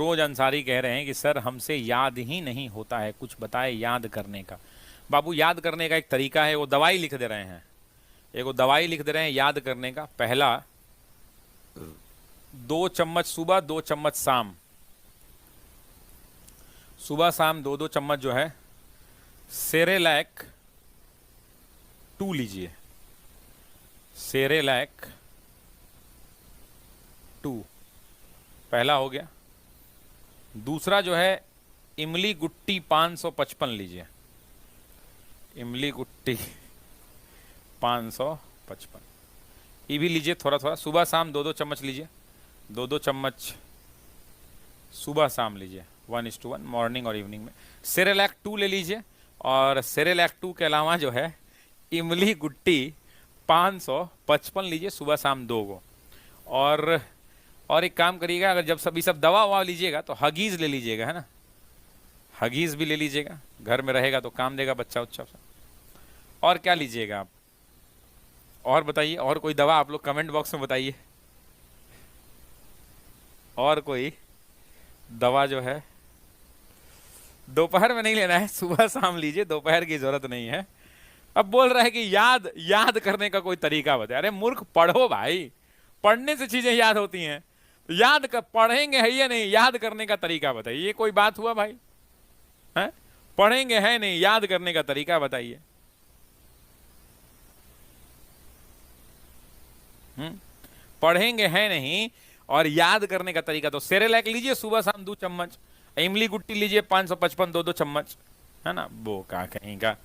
सरोज अंसारी कह रहे हैं कि सर हमसे याद ही नहीं होता है, कुछ बताए याद करने का। बाबू याद करने का एक तरीका है, वो दवाई लिख दे रहे हैं, एक वो दवाई लिख दे रहे हैं याद करने का। पहला, 2 चम्मच सुबह 2 चम्मच शाम, सुबह शाम 2-2 चम्मच जो है सेरेलैक 2 लीजिए, सेरेलैक 2, पहला हो गया। दूसरा जो है इमली गुट्टी 555 लीजिए, इमली गुट्टी 555, ये भी लीजिए थोड़ा थोड़ा, सुबह शाम 2-2 चम्मच लीजिए, 2-2 चम्मच सुबह शाम लीजिए, 1:1 मॉर्निंग और इवनिंग में। सेरेलैक 2 ले लीजिए, और सेरेलैक 2 के अलावा जो है इमली गुट्टी 555 लीजिए, सुबह शाम 2 को। और एक काम करिएगा, अगर जब सभी सब दवा ववा लीजिएगा तो हगीज ले लीजिएगा, है ना, हगीज भी ले लीजिएगा, घर में रहेगा तो काम देगा बच्चा उच्चा से। और क्या लीजिएगा आप, और बताइए, और कोई दवा आप लोग कमेंट बॉक्स में बताइए, और कोई दवा जो है। दोपहर में नहीं लेना है, सुबह शाम लीजिए, दोपहर की जरूरत नहीं है। अब बोल रहा है कि याद करने का कोई तरीका बताए। अरे मूर्ख, पढ़ो भाई, पढ़ने से चीजें याद होती हैं। याद कर, पढ़ेंगे है या नहीं, याद करने का तरीका बताइए, ये कोई बात हुआ भाई? है, पढ़ेंगे है नहीं, याद करने का तरीका बताइए। पढ़ेंगे है नहीं और याद करने का तरीका, तो सेरेलैक लीजिए सुबह शाम 2 चम्मच, इमली गुट्टी लीजिए 555 2-2 चम्मच, है ना, वो कहा कहीं का।